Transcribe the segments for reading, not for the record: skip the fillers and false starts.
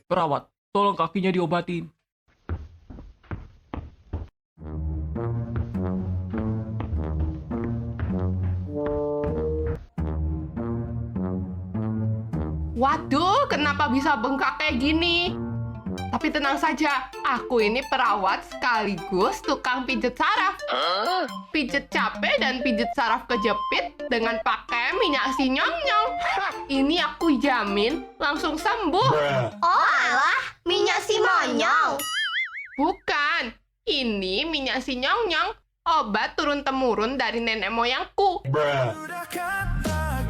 Perawat, tolong kakinya diobatin. Waduh, kenapa bisa bengkak kayak gini? Tapi tenang saja, aku ini perawat sekaligus tukang pijet saraf. Pijet capek dan pijet saraf kejepit dengan pakai minyak si nyong-nyong. Ini aku jamin langsung sembuh. Oh alah, minyak si monyong. Bukan, ini minyak si nyong-nyong. Obat turun-temurun dari nenek moyangku. Sudah katakan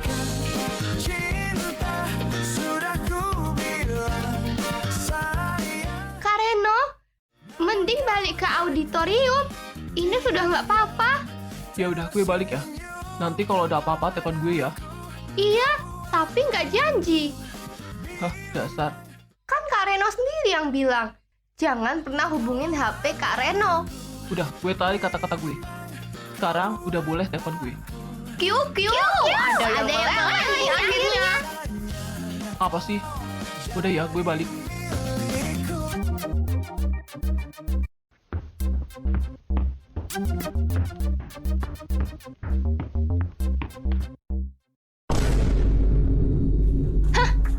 cinta, sudah ku bilang sayang. Kak Reno, mending balik ke auditorium. Ini sudah nggak apa-apa. Ya udah, gue balik ya. Nanti kalau ada apa-apa telepon gue ya. Iya, tapi nggak janji. Hah, dasar. Kan Kak Reno sendiri yang bilang, jangan pernah hubungin HP Kak Reno. Udah, gue tarik kata-kata gue. Sekarang udah boleh telepon gue. Kiu, ada yang meleleh nih akhirnya. Apa sih? Udah ya, gue balik.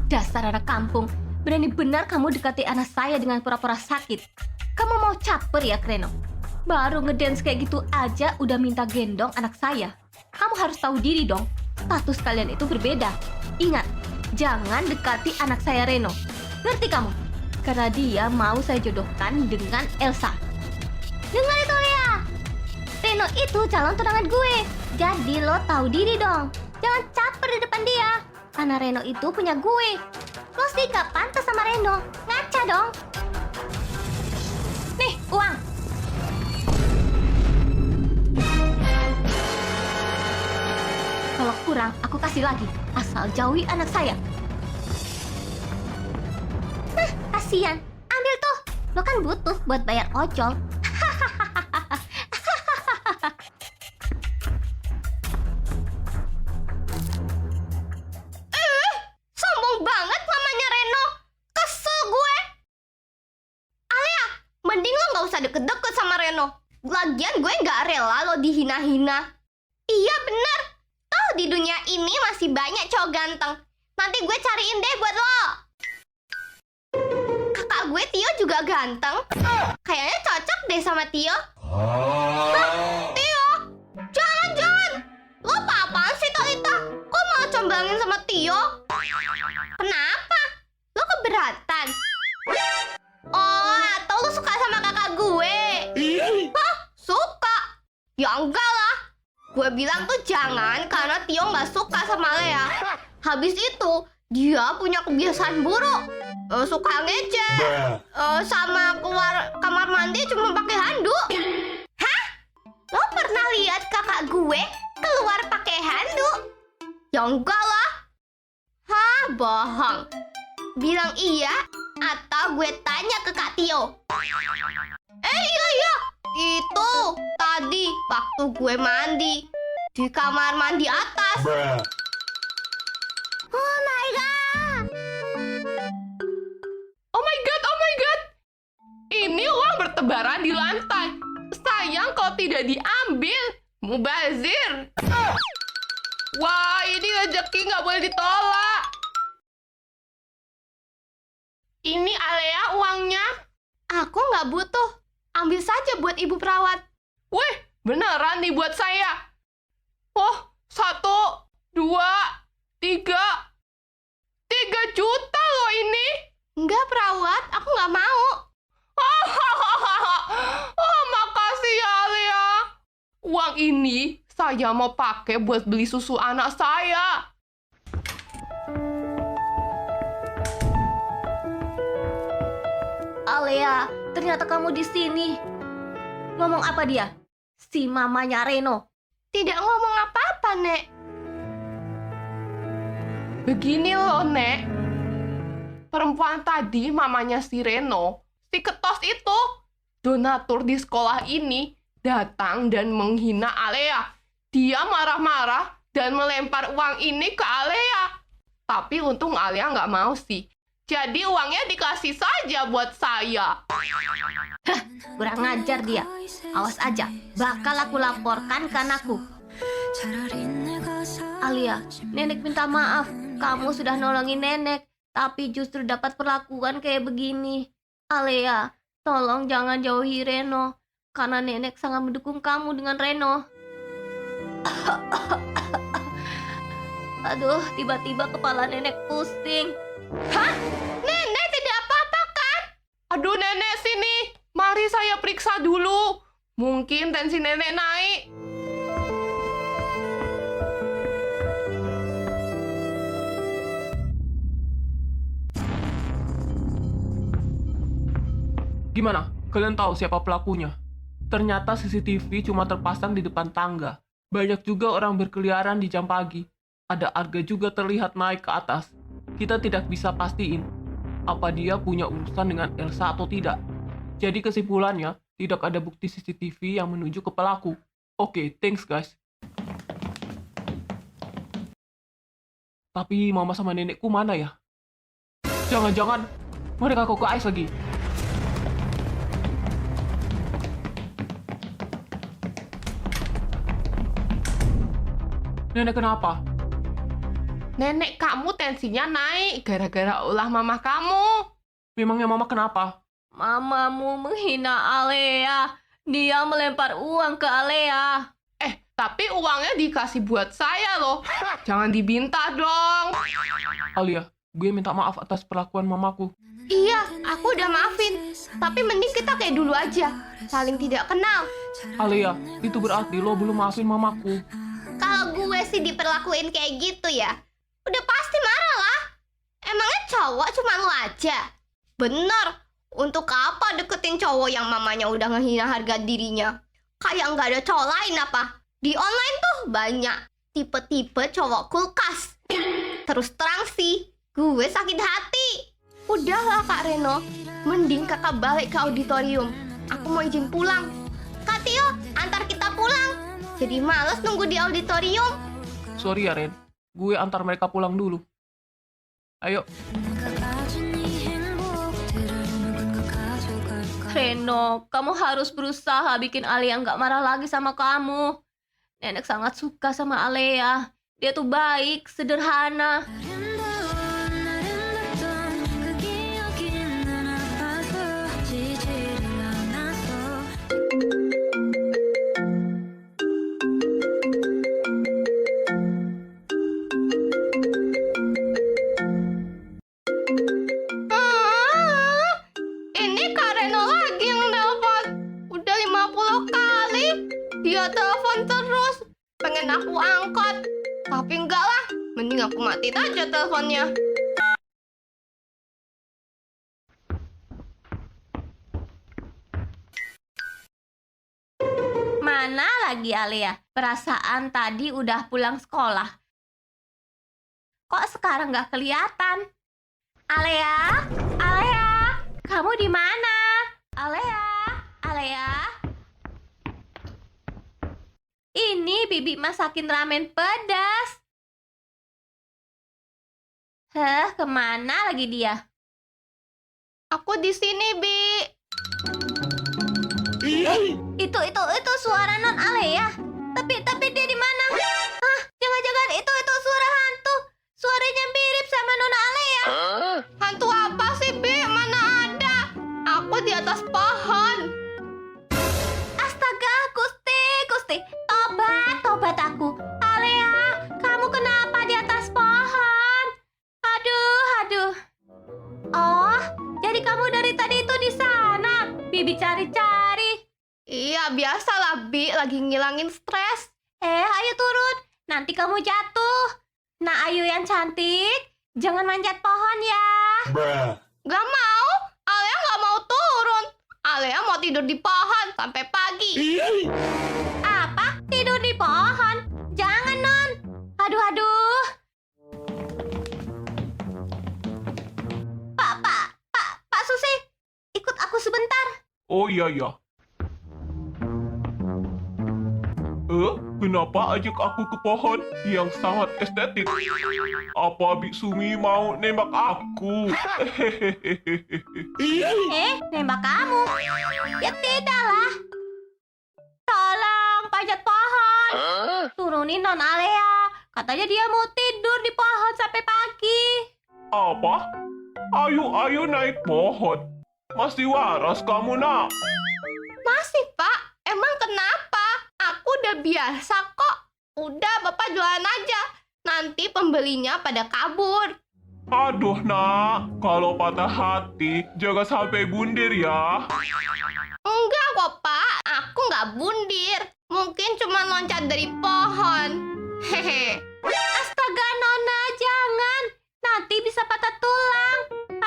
Dasar anak kampung, berani benar kamu dekati anak saya dengan pura-pura sakit. Kamu mau caper ya, Kreno? Baru ngedance kayak gitu aja udah minta gendong anak saya. Kamu harus tahu diri dong, status kalian itu berbeda. Ingat, jangan dekati anak saya Reno. Ngerti kamu? Karena dia mau saya jodohkan dengan Elsa. Dengar itu ya, Reno itu calon tunangan gue. Jadi lo tahu diri dong. Jangan caper di depan dia. Karena Reno itu punya gue. Lo sih gak pantas sama Reno. Ngaca dong. Nih, uang. Kalau kurang, aku kasih lagi. Asal jauhi anak saya. Nah, kasihan. Ambil tuh. Lo kan butuh buat bayar ojol. Sombong banget mamanya Reno. Kesel gue. Alia, mending lo gak usah deket-deket sama Reno. Lagian gue gak rela lo dihina-hina. Iya bener. Toh di dunia ini masih banyak cowok ganteng. Nanti gue cariin deh buat lo. Kakak gue Tio juga ganteng. Kayaknya cocok deh sama Tio. Hah? Tio? Jangan. Lo apa-apaan sih Talita? Kok malah comblangin sama Tio? Kenapa? Lo keberatan? Oh, atau lo suka sama kakak gue? Hah? Suka? Ya enggak lah. Gue bilang tuh jangan karena Tio nggak suka sama Lea. Habis itu, dia punya kebiasaan buruk. Suka ngece. Sama keluar kamar mandi cuma pakai handuk. Hah? Lo pernah lihat kakak gue keluar pakai handuk? Ya enggak lah. Hah, bohong. Bilang iya atau gue tanya ke Kak Tio. Iya. Itu tadi waktu gue mandi di kamar mandi atas. Oh my god. Oh my god. Ini uang bertebaran di lantai. Sayang kalau tidak diambil. Mubazir. Wah, ini rezeki nggak boleh ditolak. Ini Alea uangnya. Aku nggak butuh. Ambil saja buat ibu perawat. Wih, beneran nih buat saya. Oh, 1, 2, 3. 3 juta loh ini. Enggak perawat, aku nggak mau. Oh, makasih ya Alea. Uang ini saya mau pakai buat beli susu anak saya. Alea, ternyata kamu di sini. Ngomong apa dia? Si mamanya Reno. Tidak ngomong apa-apa, Nek. Begini loh, Nek. Perempuan tadi, mamanya si Reno, si ketos itu, donatur di sekolah ini, datang dan menghina Alea. Dia marah-marah dan melempar uang ini ke Alea. Tapi untung Alea nggak mau sih. Jadi uangnya dikasih saja buat saya. Kurang ngajar dia. Awas aja, bakal aku laporkan ke anakku. Alia, nenek minta maaf. Kamu sudah nolongin nenek, tapi justru dapat perlakuan kayak begini. Alia, tolong jangan jauhi Reno, karena nenek sangat mendukung kamu dengan Reno. Aduh, tiba-tiba kepala nenek pusing. Hah? Nenek tidak apa-apa kan? Aduh nenek sini, mari saya periksa dulu. Mungkin tensi nenek naik. Gimana? Kalian tahu siapa pelakunya? Ternyata CCTV cuma terpasang di depan tangga. Banyak juga orang berkeliaran di jam pagi. Ada Arga juga terlihat naik ke atas. Kita tidak bisa pastiin apa dia punya urusan dengan Elsa atau tidak. Jadi kesimpulannya, tidak ada bukti CCTV yang menunjuk ke pelaku. Oke, thanks guys. Tapi mama sama nenekku mana ya? Jangan-jangan mereka kok ke ais lagi. Nenek kenapa? Nenek kamu tensinya naik gara-gara ulah mama kamu. Memangnya mama kenapa? Mamamu menghina Alea. Dia melempar uang ke Alea. Tapi uangnya dikasih buat saya loh. Jangan dibinta dong. Alia, gue minta maaf atas perlakuan mamaku. Iya, aku udah maafin. Tapi mending kita kayak dulu aja. Saling tidak kenal. Alia, itu berarti lo belum maafin mamaku. Kalau gue sih diperlakuin kayak gitu ya, udah pasti marah lah. Emangnya cowok cuma lo aja? Bener. Untuk apa deketin cowok yang mamanya udah ngehina harga dirinya? Kayak nggak ada cowok lain apa? Di online tuh banyak tipe-tipe cowok kulkas. Terus terang sih, gue sakit hati. Udahlah Kak Reno, mending kakak balik ke auditorium. Aku mau izin pulang. Kak Tio, antar kita pulang. Jadi males nunggu di auditorium. Sorry ya Ren, gue antar mereka pulang dulu. Ayo. Reno, kamu harus berusaha bikin Alia nggak marah lagi sama kamu. Nenek sangat suka sama Alia. Dia tuh baik, sederhana. Ini Kak Reno lagi yang nelpon. Udah 50 kali. Dia telepon terus. Pengen aku angkat. Tapi enggak lah. Mending aku matiin aja teleponnya. Mana lagi Alia? Perasaan tadi udah pulang sekolah. Kok sekarang nggak kelihatan? Alia? Alia? Kamu di mana? Alia? Alia? Ini Bibi masakin ramen pedas. Kemana lagi dia? Aku di sini, Bi. Itu suara non Alea. Tapi dia di mana? Hah, jangan-jangan itu suara hantu. Suaranya mirip sama Nona Alea. Hantu apa sih, Bi? Mana ada? Aku di atas pohon. Astaga, Gusti. Tobat aku. Alea, kamu kenapa di atas pohon? Aduh. Oh, jadi kamu dari tadi itu di sana. Bibi cari-cari. Iya, biasalah, Bi. Lagi ngilangin stres. Ayo turun. Nanti kamu jatuh. Nah, Ayu yang cantik, jangan manjat pohon ya. Gak mau. Alea gak mau turun. Alea mau tidur di pohon sampai pagi. Apa? Tidur di pohon? Jangan, Non. Aduh. Pak Susi, ikut aku sebentar. Oh iya. Kenapa ajak aku ke pohon yang sangat estetik? Apa Bik Sumi mau nembak aku? Nembak kamu? Ya tidaklah. Tolong, panjat pohon. Turunin Non Alea. Katanya dia mau tidur di pohon sampai pagi. Apa? Ayo naik pohon. Masih waras kamu, nak? Masih, Pak. Emang kenapa? Aku udah biasa kok. Udah, Bapak jualan aja. Nanti pembelinya pada kabur. Aduh, nak. Kalau patah hati, jaga sampai bundir ya. Enggak kok, Pak. Aku nggak bundir. Mungkin cuma loncat dari pohon. Hehe. Astaga, Nona, jangan. Nanti bisa patah tulang.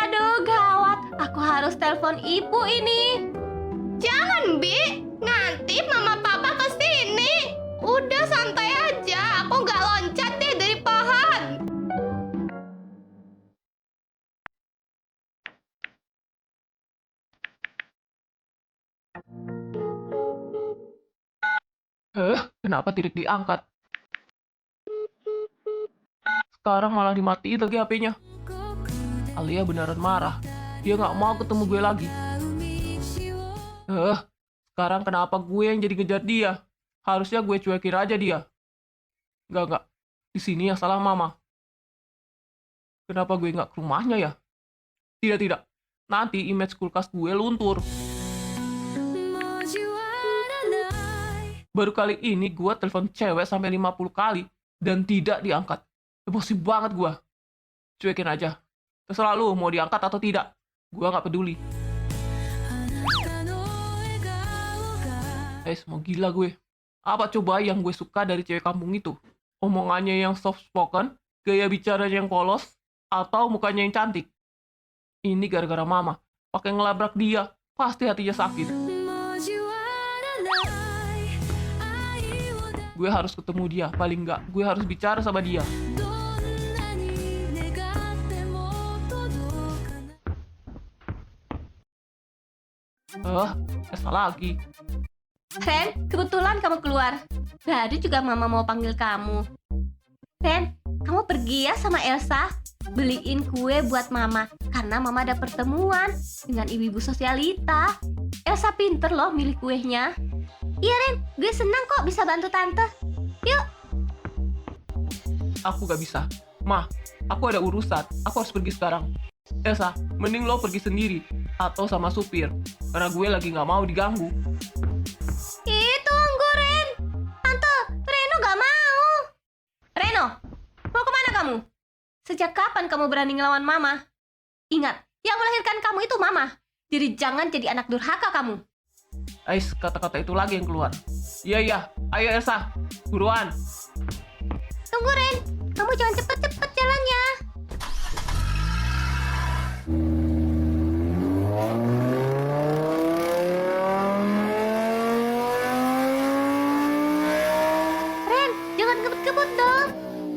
Aduh, gawat. Aku harus telepon ibu ini. Jangan, Bi. Nanti Mama Papa kesini. Udah santai aja. Aku nggak loncat deh dari pohon. Kenapa tidak diangkat? Sekarang malah dimatiin lagi HP-nya. Alia beneran marah. Dia nggak mau ketemu gue lagi. Sekarang kenapa gue yang jadi ngejar dia? Harusnya gue cuekin aja dia. Nggak. Di sini yang salah Mama. Kenapa gue nggak ke rumahnya ya? Tidak. Nanti image kulkas gue luntur. Baru kali ini gue telepon cewek sampai 50 kali dan tidak diangkat. Emosi banget gue. Cuekin aja. Terserah lu mau diangkat atau tidak. Gue nggak peduli. Mau gila gue. Apa coba yang gue suka dari cewek kampung itu? Omongannya yang soft spoken, gaya bicaranya yang polos, atau mukanya yang cantik? Ini gara-gara Mama. Pakai ngelabrak dia, pasti hatinya sakit. Gue harus ketemu dia, paling nggak gue harus bicara sama dia. Esa lagi. Ren, kebetulan kamu keluar. Baru juga Mama mau panggil kamu. Ren, kamu pergi ya sama Elsa. Beliin kue buat Mama. Karena Mama ada pertemuan dengan ibu-ibu sosialita. Elsa pinter loh milih kuenya. Iya Ren, gue senang kok bisa bantu Tante. Yuk. Aku gak bisa. Ma, aku ada urusan. Aku harus pergi sekarang. Elsa, mending lo pergi sendiri. Atau sama supir. Karena gue lagi gak mau diganggu. Tunggu Ren. Tante, Reno gak mau. Reno, mau kemana kamu? Sejak kapan kamu berani ngelawan Mama? Ingat, yang melahirkan kamu itu Mama. Jadi jangan jadi anak durhaka kamu. Kata-kata itu lagi yang keluar. Iya. Ayo Elsa, buruan. Tunggu Ren, kamu jangan cepet-cepet jalannya. Ren, jangan ngebut-ngebut dong.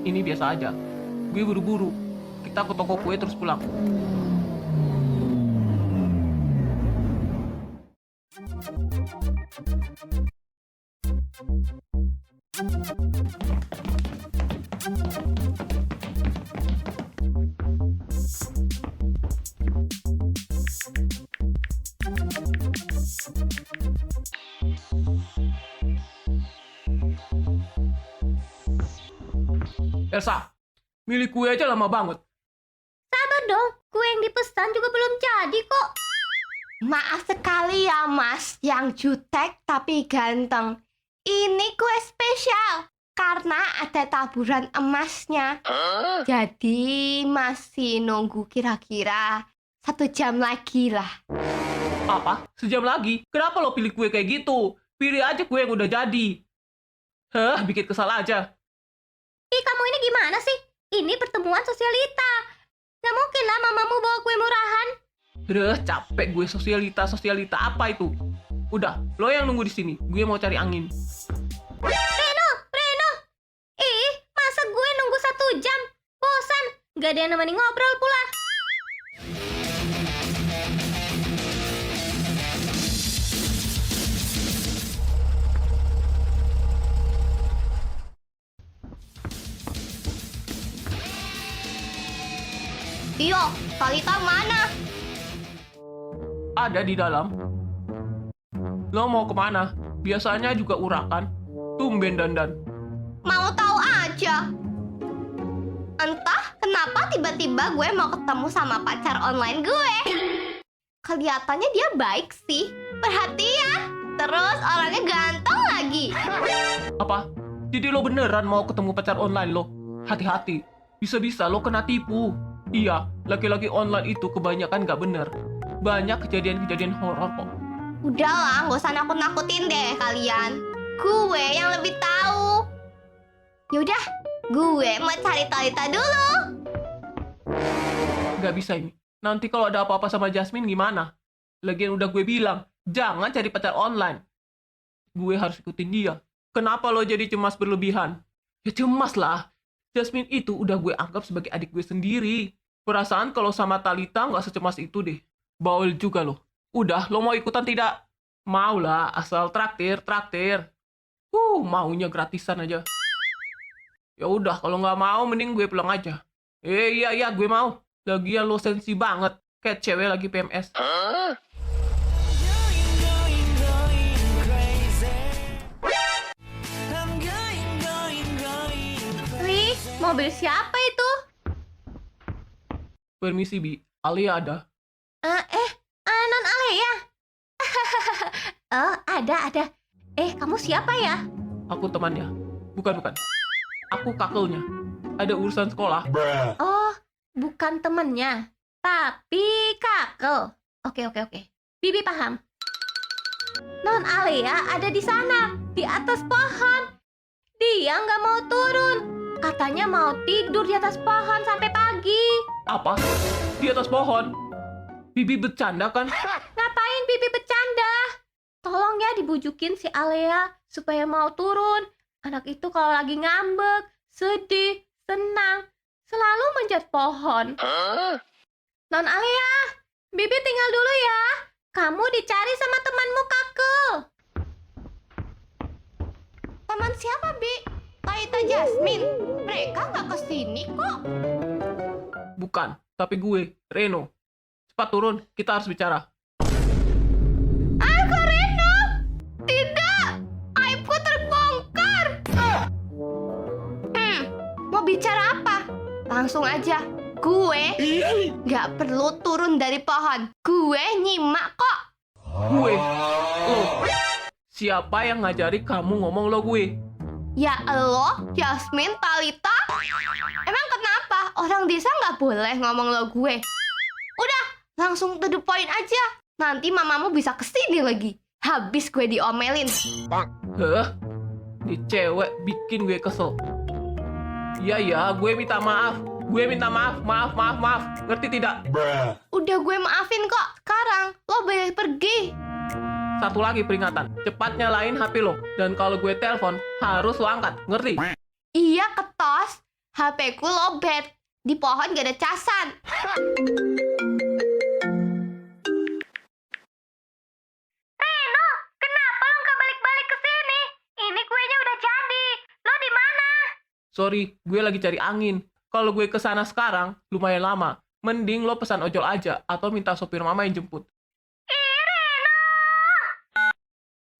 Ini biasa aja. Gue buru-buru. Kita ke toko kue terus pulang. Elsa, milih kue aja lama banget. Sabar dong, kue yang dipesan juga belum jadi kok. Maaf sekali ya Mas, yang jutek tapi ganteng. Ini kue spesial karena ada taburan emasnya. Jadi masih nunggu kira-kira 1 jam lagi lah. Apa? Sejam lagi? Kenapa lo pilih kue kayak gitu? Pilih aja kue yang udah jadi. Bikin kesal aja. Kamu ini gimana sih? Ini pertemuan sosialita. Gak mungkin lah mamamu bawa kue murahan. Capek gue sosialita apa itu? Udah, lo yang nunggu di sini. Gue mau cari angin. Reno! Masa gue nunggu 1 jam? Bosan. Gak ada yang nemenin ngobrol pula. Tio, Talita mana? Ada di dalam. Lo mau kemana? Biasanya juga urakan. Tumben dandan. Mau tahu aja. Entah kenapa tiba-tiba gue mau ketemu sama pacar online gue. Kelihatannya dia baik sih, perhatian, terus orangnya ganteng lagi. Apa? Jadi lo beneran mau ketemu pacar online lo? Hati-hati. Bisa-bisa lo kena tipu. Iya, laki-laki online itu kebanyakan gak bener. Banyak kejadian-kejadian horor kok. Udahlah, gak usah nakut-nakutin deh kalian. Gue yang lebih tahu. Yaudah, gue mau cari Talita dulu. Gak bisa ini. Nanti kalau ada apa-apa sama Jasmine gimana? Lagian udah gue bilang, jangan cari pacar online. Gue harus ikutin dia. Kenapa lo jadi cemas berlebihan? Ya cemas lah. Jasmine itu udah gue anggap sebagai adik gue sendiri. Perasaan kalau sama Talita nggak secemas itu deh. Baul juga lo. Udah, lo mau ikutan tidak? Mau lah, asal traktir. Maunya gratisan aja. Ya udah, kalau nggak mau mending gue pulang aja. Iya, gue mau. Lagian lo sensi banget. Kayak cewek lagi PMS. Wih, mobil siapa itu? Permisi, Bi. Alia ada. Non Alea. Oh, ada. Kamu siapa ya? Aku temannya. Bukan. Aku kakelnya. Ada urusan sekolah. Oh, bukan temennya, tapi kakel. Oke. Bibi paham. Non Alea ada di sana, di atas pohon. Dia nggak mau turun. Katanya mau tidur di atas pohon sampai pagi. Apa? Di atas pohon? Bibi bercanda kan? Ngapain Bibi bercanda? Tolong ya dibujukin si Alea supaya mau turun. Anak itu kalau lagi ngambek, sedih, senang, selalu manjat pohon. Non Alea, Bibi tinggal dulu ya. Kamu dicari sama temanmu kakel. Teman siapa, Bi? Talita Jasmine. Mereka nggak kesini kok. Bukan, tapi gue, Reno. Cepat turun, kita harus bicara. Aku Reno. Tidak, aibku terbongkar. Mau bicara apa? Langsung aja. Gue nggak perlu turun dari pohon. Gue nyimak kok. Gue? Lo? Siapa yang ngajari kamu ngomong lo gue? Ya lo, Jasmine, Talita. Emang kenapa? Orang desa nggak boleh ngomong lo gue. Udah, langsung to the point aja. Nanti mamamu bisa kesini lagi. Habis gue diomelin. Heh? Ini cewek bikin gue kesel. Iya, gue minta maaf. Maaf. Ngerti tidak? Udah gue maafin kok. Sekarang lo boleh pergi. Satu lagi peringatan. Cepat nyalain HP lo. Dan kalau gue telepon, harus lo angkat. Ngerti? Iya ketos. HP ku lobet. Di pohon gak ada casan. Reno, kenapa lo gak balik-balik ke sini? Ini kuenya udah jadi. Lo di mana? Sorry, gue lagi cari angin. Kalau gue kesana sekarang, lumayan lama. Mending lo pesan ojol aja, atau minta sopir mama yang jemput.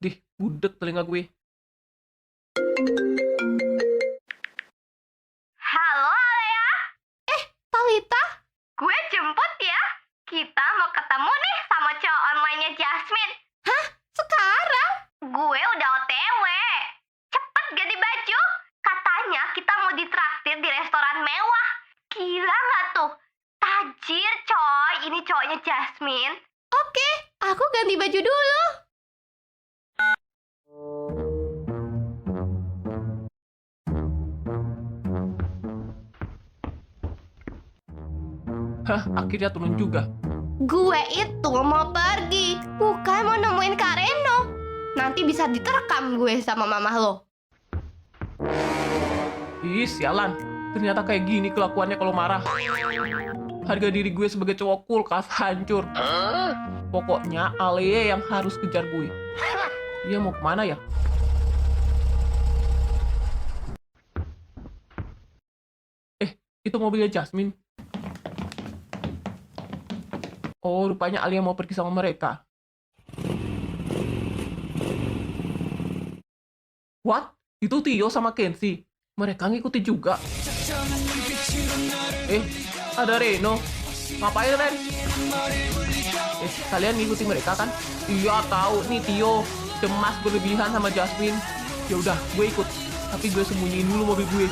Dih, budek telinga gue. Halo Alea. Talita. Gue jemput ya. Kita mau ketemu nih sama cowok online-nya Jasmine. Hah? Sekarang? Gue udah OTW. Cepet ganti baju. Katanya kita mau ditraktir di restoran mewah. Gila nggak tuh? Tajir coy. Ini cowoknya Jasmine. Oke, aku ganti baju dulu. Hah, akhirnya turun juga. Gue itu mau pergi, bukan mau nemuin Kak Reno. Nanti bisa diterekam gue sama mama lo. Ih, sialan. Ternyata kayak gini kelakuannya kalau marah. Harga diri gue sebagai cowok kulkas hancur. Pokoknya Alea yang harus kejar gue. Dia mau kemana ya? Itu mobilnya Jasmine. Oh, rupanya Alia mau pergi sama mereka. What? Itu Tio sama Kenzie. Mereka ngikuti juga. Ada Reno. Ngapain, Ren? Kalian ngikuti mereka kan? Iya, tahu nih Tio cemas berlebihan sama Jasmine. Ya udah, gue ikut. Tapi gue sembunyiin dulu mobil gue.